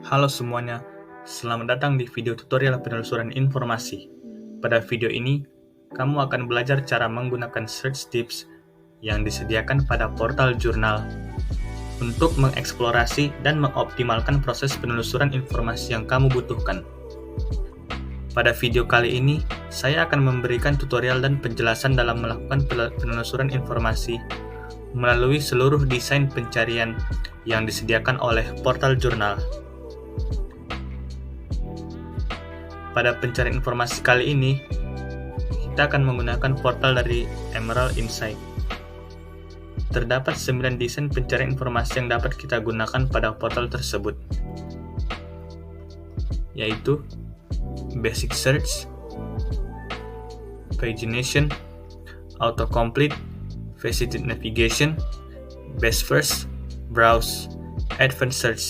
Halo semuanya, selamat datang di video tutorial penelusuran informasi. Pada video ini, kamu akan belajar cara menggunakan search tips yang disediakan pada portal jurnal untuk mengeksplorasi dan mengoptimalkan proses penelusuran informasi yang kamu butuhkan. Pada video kali ini, saya akan memberikan tutorial dan penjelasan dalam melakukan penelusuran informasi melalui seluruh desain pencarian yang disediakan oleh portal jurnal. Pada pencarian informasi kali ini, kita akan menggunakan portal dari Emerald Insight. Terdapat 9 desain pencarian informasi yang dapat kita gunakan pada portal tersebut, yaitu Basic Search, Pagination, Autocomplete, Faceted Navigation, Best First, Browse, Advanced Search,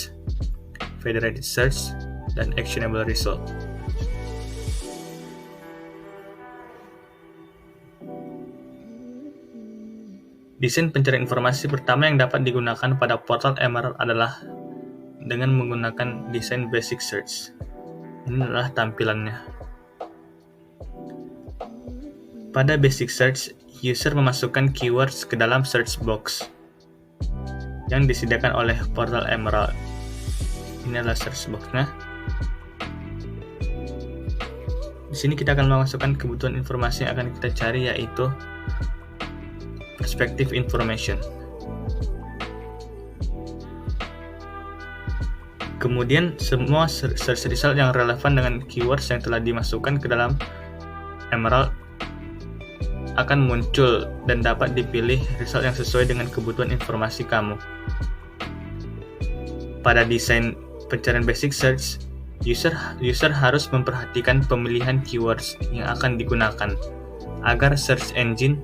Federated Search, dan Actionable Result. Desain pencarian informasi pertama yang dapat digunakan pada portal Emerald adalah dengan menggunakan desain Basic Search. Ini adalah tampilannya. Pada Basic Search, user memasukkan keywords ke dalam search box yang disediakan oleh portal Emerald. Ini adalah search box-nya. Di sini kita akan memasukkan kebutuhan informasi yang akan kita cari, yaitu perspective information. Kemudian semua search result yang relevan dengan keywords yang telah dimasukkan ke dalam Emerald akan muncul dan dapat dipilih result yang sesuai dengan kebutuhan informasi kamu. Pada desain pencarian Basic Search, user harus memperhatikan pemilihan keywords yang akan digunakan agar search engine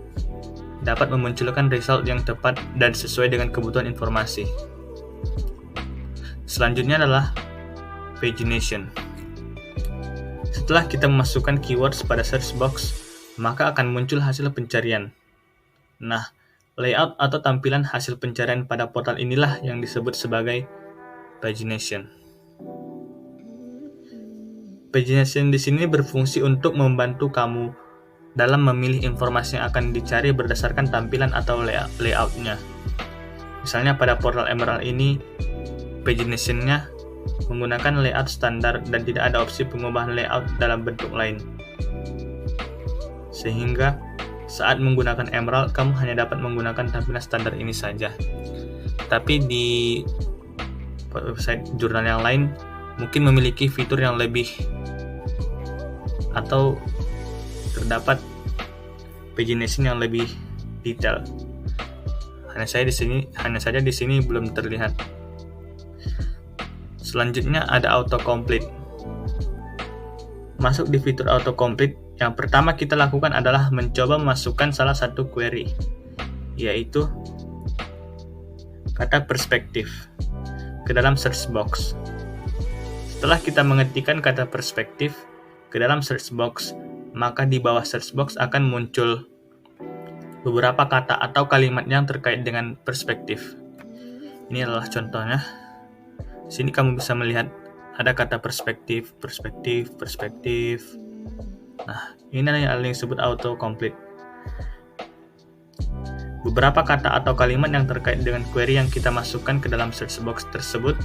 dapat memunculkan result yang tepat dan sesuai dengan kebutuhan informasi. Selanjutnya adalah pagination. Setelah kita memasukkan keywords pada search box, maka akan muncul hasil pencarian. Nah, layout atau tampilan hasil pencarian pada portal inilah yang disebut sebagai pagination. Pagination di sini berfungsi untuk membantu kamu dalam memilih informasi yang akan dicari berdasarkan tampilan atau layout-nya. Misalnya pada portal Emerald ini, pagination-nya menggunakan layout standar dan tidak ada opsi pengubahan layout dalam bentuk lain. Sehingga saat menggunakan Emerald, kamu hanya dapat menggunakan tampilan standar ini saja. Tapi di website jurnal yang lain mungkin memiliki fitur yang lebih atau terdapat pagination yang lebih detail. Hanya saja di sini belum terlihat. Selanjutnya ada autocomplete. Masuk di fitur autocomplete, yang pertama kita lakukan adalah mencoba memasukkan salah satu query, yaitu kata perspektif, ke dalam search box. Setelah kita mengetikkan kata perspektif ke dalam search box, maka di bawah search box akan muncul beberapa kata atau kalimat yang terkait dengan perspektif. Ini adalah contohnya. Di sini kamu bisa melihat ada kata perspektif. Nah, ini adalah yang disebut autocomplete. Beberapa kata atau kalimat yang terkait dengan query yang kita masukkan ke dalam search box tersebut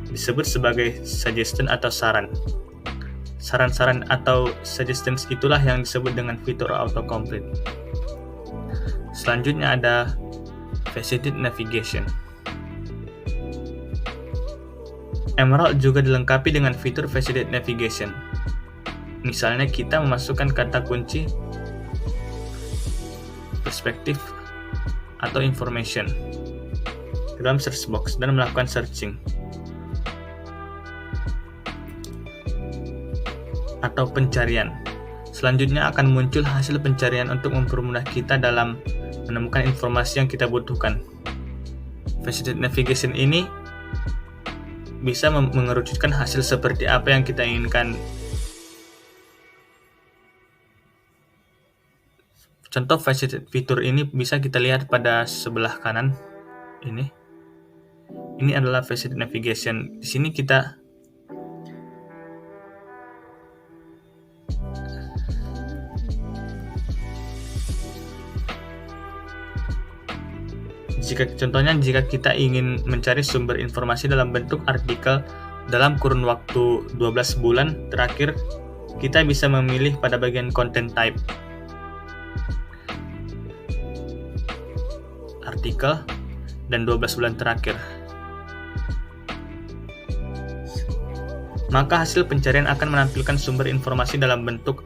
disebut sebagai suggestion atau saran. Saran-saran atau suggestions itulah yang disebut dengan fitur autocomplete. Selanjutnya ada faceted navigation. Emerald juga dilengkapi dengan fitur faceted navigation. Misalnya kita memasukkan kata kunci perspektif atau information ke dalam search box dan melakukan searching atau pencarian. Selanjutnya akan muncul hasil pencarian untuk mempermudah kita dalam menemukan informasi yang kita butuhkan. Faceted navigation ini bisa mengerucutkan hasil seperti apa yang kita inginkan. Contoh faceted fitur ini bisa kita lihat pada sebelah kanan ini. Ini adalah faceted navigation. Di sini kita Jika kita ingin mencari sumber informasi dalam bentuk artikel dalam kurun waktu 12 bulan terakhir, kita bisa memilih pada bagian content type, artikel, dan 12 bulan terakhir. Maka hasil pencarian akan menampilkan sumber informasi dalam bentuk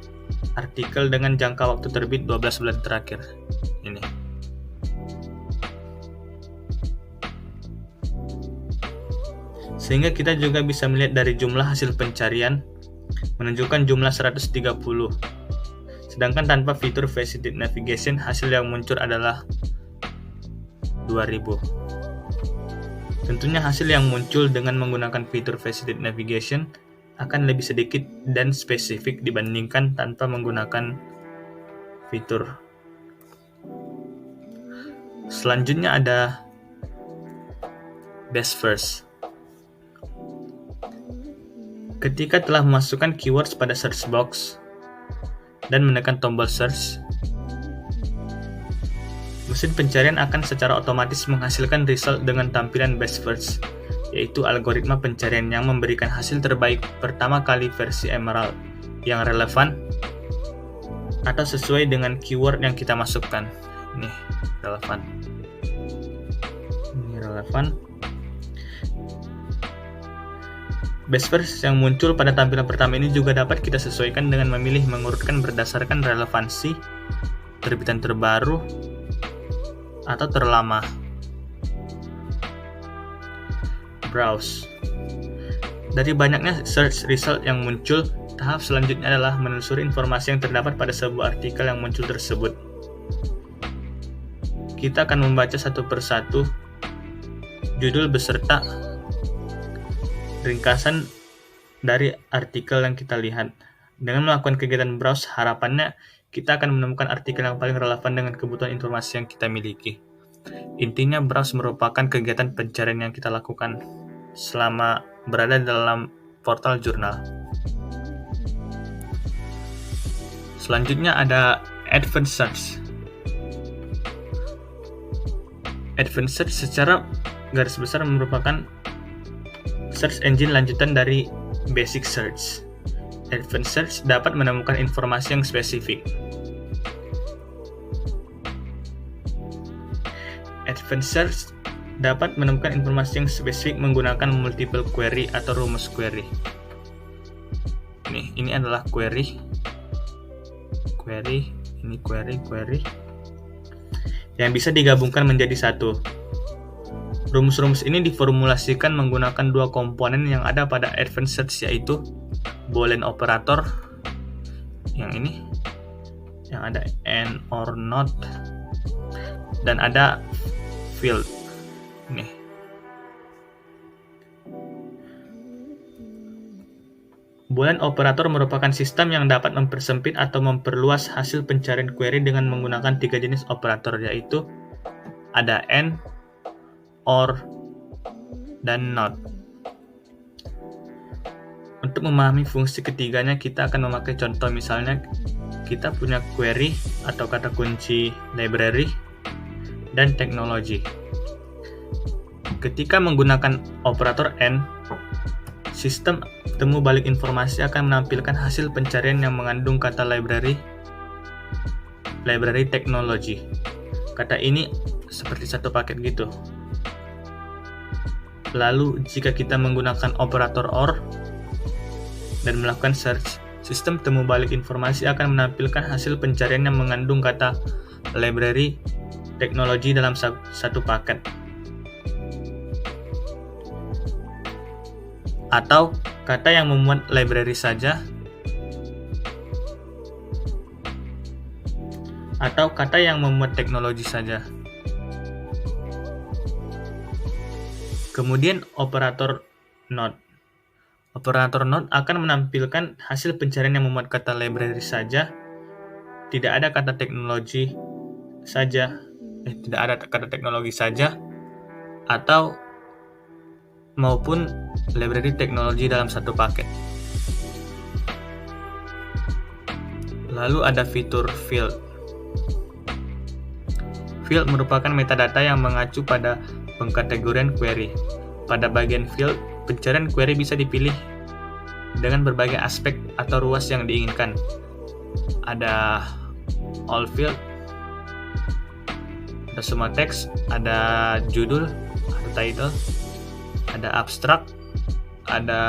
artikel dengan jangka waktu terbit 12 bulan terakhir. Ini. Sehingga kita juga bisa melihat dari jumlah hasil pencarian menunjukkan jumlah 130. Sedangkan tanpa fitur Faceted Navigation, hasil yang muncul adalah 2000. Tentunya hasil yang muncul dengan menggunakan fitur Faceted Navigation akan lebih sedikit dan spesifik dibandingkan tanpa menggunakan fitur. Selanjutnya ada Best First. Ketika telah memasukkan keywords pada search box dan menekan tombol search, mesin pencarian akan secara otomatis menghasilkan result dengan tampilan Best First, yaitu algoritma pencarian yang memberikan hasil terbaik pertama kali versi Emerald yang relevan atau sesuai dengan keyword yang kita masukkan. Ini relevan. Ini relevan. Best First yang muncul pada tampilan pertama ini juga dapat kita sesuaikan dengan memilih mengurutkan berdasarkan relevansi, terbitan terbaru, atau terlama. Browse. Dari banyaknya search result yang muncul, tahap selanjutnya adalah menelusuri informasi yang terdapat pada sebuah artikel yang muncul tersebut. Kita akan membaca satu persatu judul beserta ringkasan dari artikel yang kita lihat. Dengan melakukan kegiatan browse, harapannya kita akan menemukan artikel yang paling relevan dengan kebutuhan informasi yang kita miliki. Intinya, browse merupakan kegiatan pencarian yang kita lakukan selama berada dalam portal jurnal. Selanjutnya ada Advanced Search. Advanced Search secara garis besar merupakan search engine lanjutan dari Basic Search. Advanced Search dapat menemukan informasi yang spesifik. Advanced Search dapat menemukan informasi yang spesifik menggunakan multiple query atau rumus query. Ini adalah query, ini query, yang bisa digabungkan menjadi satu. Rumus-rumus ini diformulasikan menggunakan dua komponen yang ada pada Advanced Search, yaitu Boolean operator, yang ini, yang ada and or not, dan ada field. Ini. Boolean operator merupakan sistem yang dapat mempersempit atau memperluas hasil pencarian query dengan menggunakan tiga jenis operator, yaitu ada and, or, dan not. Untuk memahami fungsi ketiganya, kita akan memakai contoh. Misalnya kita punya query atau kata kunci library dan teknologi. Ketika menggunakan operator AND, sistem temu balik informasi akan menampilkan hasil pencarian yang mengandung kata library teknologi. Kata ini seperti satu paket gitu. Lalu jika kita menggunakan operator OR dan melakukan search, sistem temu balik informasi akan menampilkan hasil pencarian yang mengandung kata library teknologi dalam satu paket. Atau kata yang memuat library saja, atau kata yang memuat teknologi saja. Kemudian operator not. Operator not akan menampilkan hasil pencarian yang memuat kata library saja, tidak ada kata teknologi saja, atau maupun library teknologi dalam satu paket. Lalu ada fitur field. Field merupakan metadata yang mengacu pada pengkategorian query. Pada bagian field, pencarian query bisa dipilih dengan berbagai aspek atau ruas yang diinginkan. Ada all field, ada semua teks, ada judul, ada title, ada abstract, ada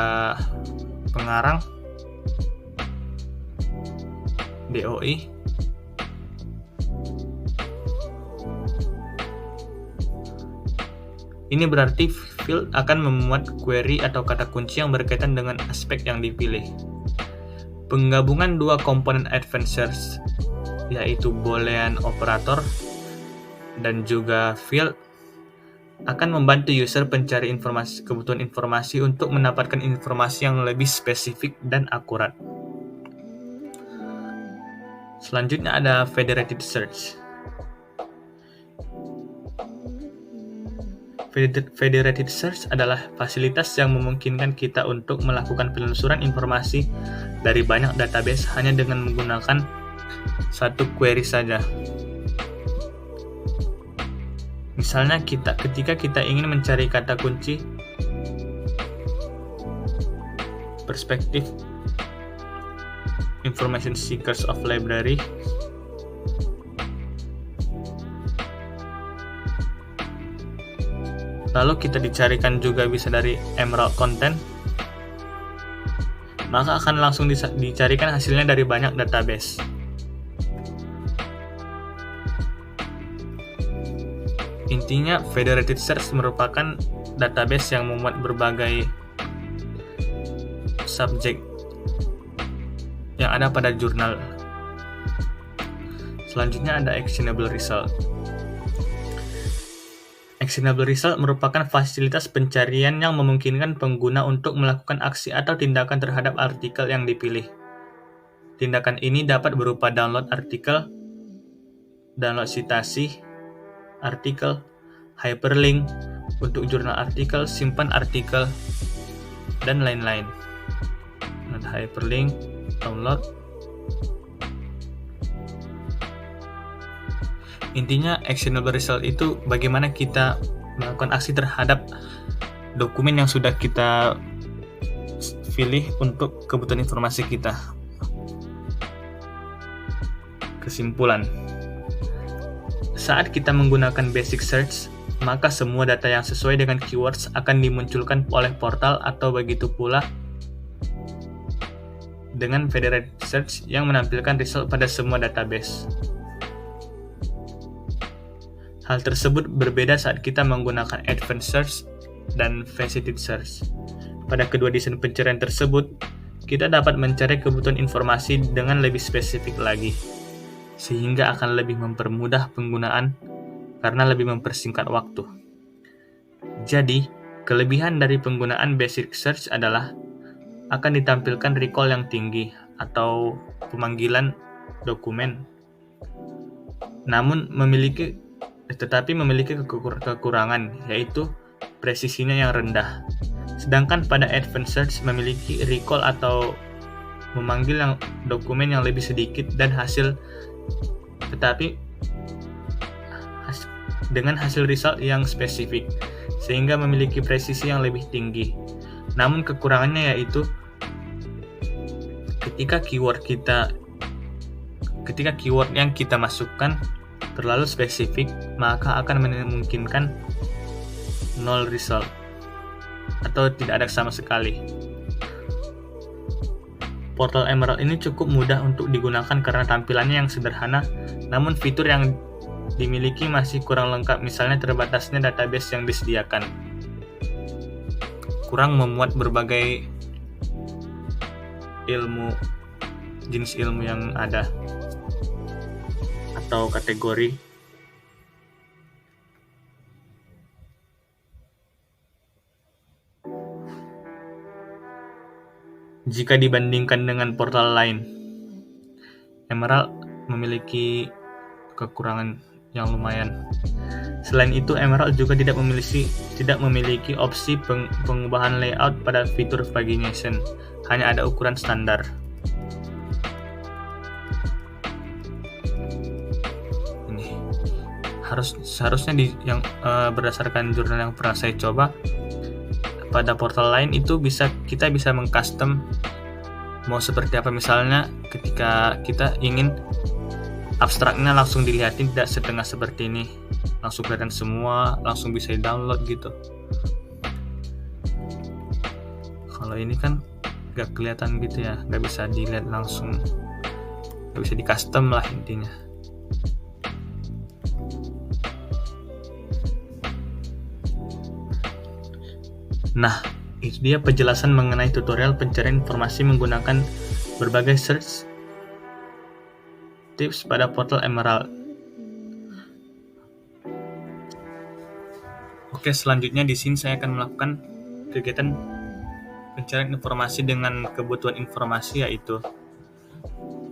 pengarang, DOI, ini berarti field akan memuat query atau kata kunci yang berkaitan dengan aspek yang dipilih. Penggabungan dua komponen advanced search, yaitu Boolean operator dan juga field, akan membantu user pencari kebutuhan informasi untuk mendapatkan informasi yang lebih spesifik dan akurat. Selanjutnya ada federated search. Federated search adalah fasilitas yang memungkinkan kita untuk melakukan penelusuran informasi dari banyak database hanya dengan menggunakan satu query saja. Misalnya ketika kita ingin mencari kata kunci perspektif information seekers of library, lalu kita dicarikan juga bisa dari Emerald content, maka akan langsung dicarikan hasilnya dari banyak database. Intinya, federated search merupakan database yang memuat berbagai subjek yang ada pada jurnal. Selanjutnya ada actionable result. Actionable result merupakan fasilitas pencarian yang memungkinkan pengguna untuk melakukan aksi atau tindakan terhadap artikel yang dipilih. Tindakan ini dapat berupa download artikel, download citasi artikel, hyperlink untuk jurnal artikel, simpan artikel, dan lain-lain. Hyperlink, download. Intinya, actionable result itu bagaimana kita melakukan aksi terhadap dokumen yang sudah kita pilih untuk kebutuhan informasi kita. Kesimpulan, saat kita menggunakan basic search, maka semua data yang sesuai dengan keywords akan dimunculkan oleh portal, atau begitu pula dengan federated search yang menampilkan result pada semua database. Hal tersebut berbeda saat kita menggunakan advanced search dan faceted search. Pada kedua desain pencarian tersebut, kita dapat mencari kebutuhan informasi dengan lebih spesifik lagi, sehingga akan lebih mempermudah penggunaan karena lebih mempersingkat waktu. Jadi, kelebihan dari penggunaan basic search adalah akan ditampilkan recall yang tinggi atau pemanggilan dokumen, tetapi memiliki kekurangan, yaitu presisinya yang rendah. Sedangkan pada advanced search memiliki recall atau memanggil dokumen yang lebih sedikit dan tetapi dengan hasil result yang spesifik, sehingga memiliki presisi yang lebih tinggi. Namun kekurangannya yaitu ketika keyword yang kita masukkan terlalu spesifik, maka akan memungkinkan null result atau tidak ada sama sekali. Portal Emerald ini cukup mudah untuk digunakan karena tampilannya yang sederhana, namun fitur yang dimiliki masih kurang lengkap, misalnya terbatasnya database yang disediakan, kurang memuat berbagai jenis ilmu yang ada atau kategori. Jika dibandingkan dengan portal lain, Emerald memiliki kekurangan yang lumayan. Selain itu, Emerald juga tidak memiliki opsi pengubahan layout pada fitur pagination, hanya ada ukuran standar. Ini seharusnya berdasarkan jurnal yang pernah saya coba, pada portal lain itu kita bisa mengcustom mau seperti apa. Misalnya ketika kita ingin abstraknya langsung dilihatin, tidak setengah seperti ini, langsung kelihatan semua, langsung bisa di-download gitu. Kalau ini kan gak kelihatan gitu ya, gak bisa dilihat langsung, gak bisa di-custom lah intinya. Nah, itu dia penjelasan mengenai tutorial pencarian informasi menggunakan berbagai search tips pada portal Emerald. Oke, selanjutnya di sini saya akan melakukan kegiatan pencarian informasi dengan kebutuhan informasi, yaitu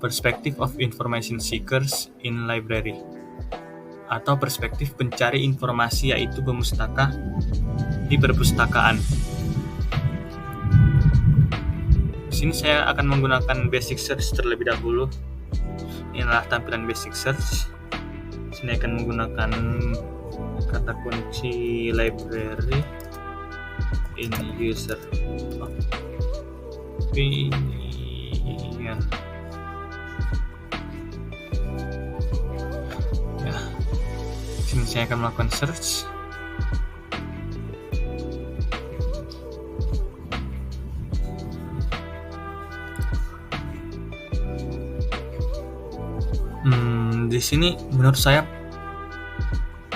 Perspective of Information Seekers in Library, atau perspektif pencari informasi, yaitu pemustaka di perpustakaan. Di sini saya akan menggunakan basic search terlebih dahulu. Inilah tampilan basic search. Sini akan menggunakan kata kunci library in user opinion. Ya, sini saya akan melakukan search. Di sini menurut saya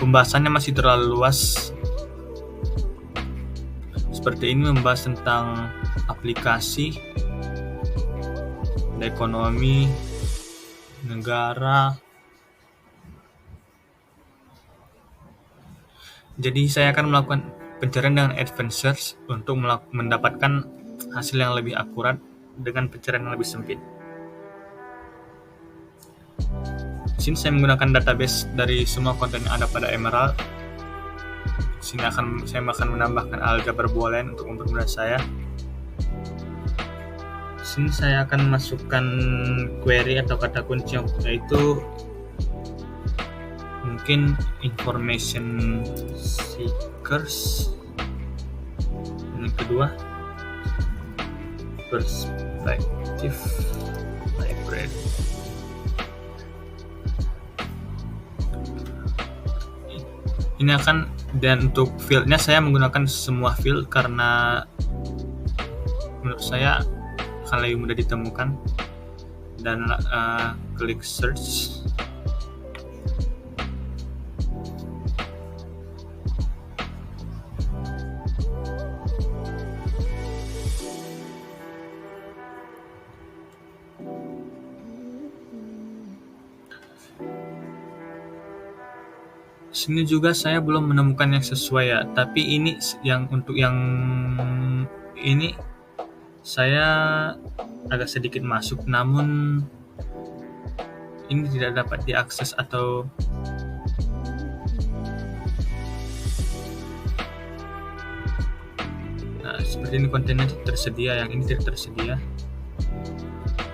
pembahasannya masih terlalu luas. Seperti ini membahas tentang aplikasi, ekonomi, negara. Jadi saya akan melakukan pencarian dengan advanced search untuk mendapatkan hasil yang lebih akurat dengan pencarian yang lebih sempit. Di sini saya menggunakan database dari semua konten yang ada pada Emerald. Di sini saya akan menambahkan aljabar boolean untuk mempermudah saya. Di sini saya akan masukkan query atau kata kunci, yaitu mungkin information seekers. Yang kedua, perspective library. Ini dan untuk fieldnya saya menggunakan semua field karena menurut saya akan lebih mudah ditemukan. Dan klik search. Sini juga saya belum menemukan yang sesuai ya, tapi ini untuk yang ini saya agak sedikit masuk, namun ini tidak dapat diakses atau seperti ini kontennya tersedia, yang ini tidak tersedia,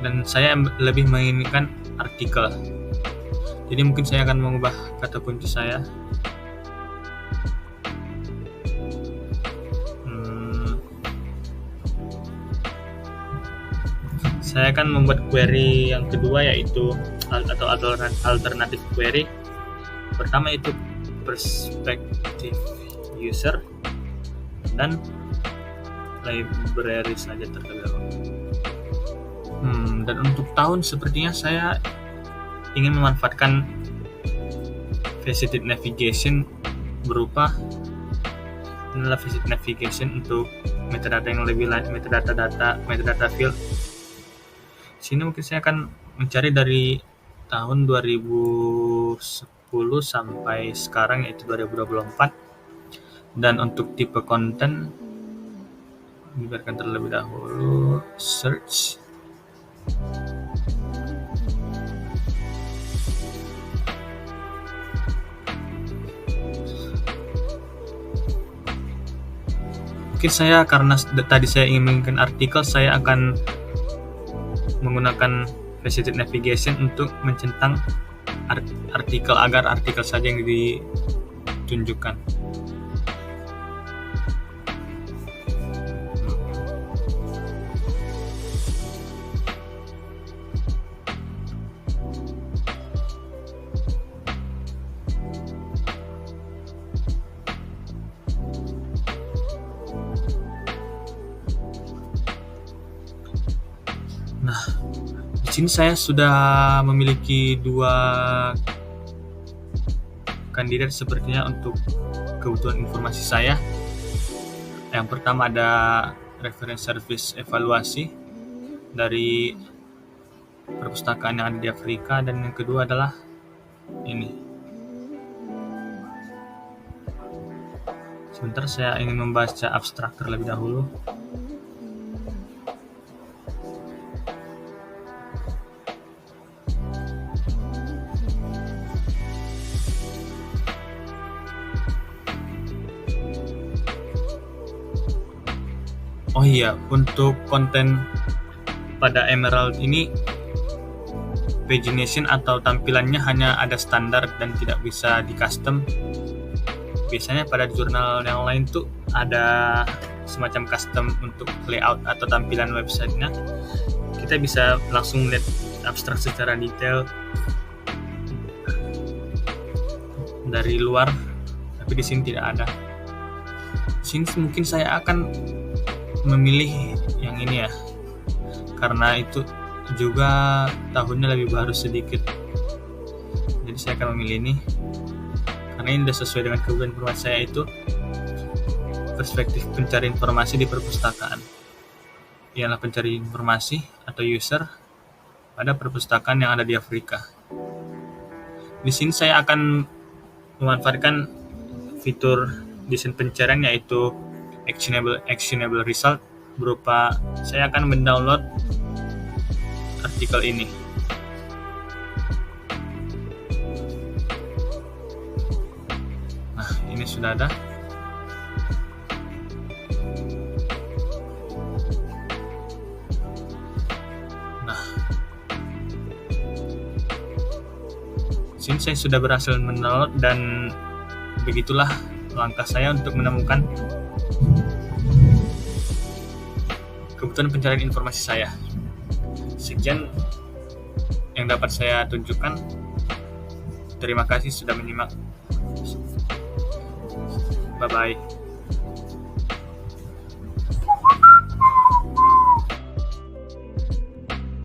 dan saya lebih menginginkan artikel. Jadi mungkin saya akan mengubah kata kunci saya. Saya akan membuat query yang kedua, yaitu alternative query. Pertama itu perspective user dan library saja terlebih dahulu. Dan untuk tahun sepertinya saya ingin memanfaatkan faceted navigation berupa faceted navigation untuk metadata yang lebih lanjut, metadata field. Sini mungkin saya akan mencari dari tahun 2010 sampai sekarang, yaitu 2024. Dan untuk tipe konten dibiarkan terlebih dahulu. Search. Mungkin saya, karena tadi saya ingin menginginkan artikel, saya akan menggunakan faceted navigation untuk mencentang artikel agar artikel saja yang ditunjukkan. Nah, di sini saya sudah memiliki 2 kandidat sepertinya untuk kebutuhan informasi saya. Yang pertama ada reference service evaluasi dari perpustakaan yang ada di Afrika, dan yang kedua adalah ini. Sebentar, saya ingin membaca abstrak terlebih dahulu. Oh iya, untuk konten pada Emerald ini pagination atau tampilannya hanya ada standar dan tidak bisa di custom. Biasanya pada jurnal yang lain tuh ada semacam custom untuk layout atau tampilan websitenya. Kita bisa langsung lihat abstrak secara detail dari luar, tapi di sini tidak ada. Di sini mungkin saya akan memilih yang ini ya, karena itu juga tahunnya lebih baru sedikit. Jadi saya akan memilih ini karena ini sudah sesuai dengan kebutuhan informasi saya, itu perspektif pencari informasi di perpustakaan. Ialah pencari informasi atau user pada perpustakaan yang ada di Afrika. Di sini saya akan memanfaatkan fitur desain pencarian, yaitu actionable result, berupa saya akan mendownload artikel ini. Nah, ini sudah ada. Nah, sini saya sudah berhasil mendownload, dan begitulah langkah saya untuk menemukan kebutuhan pencarian informasi saya. Sekian yang dapat saya tunjukkan. Terima kasih sudah menyimak. Bye-bye.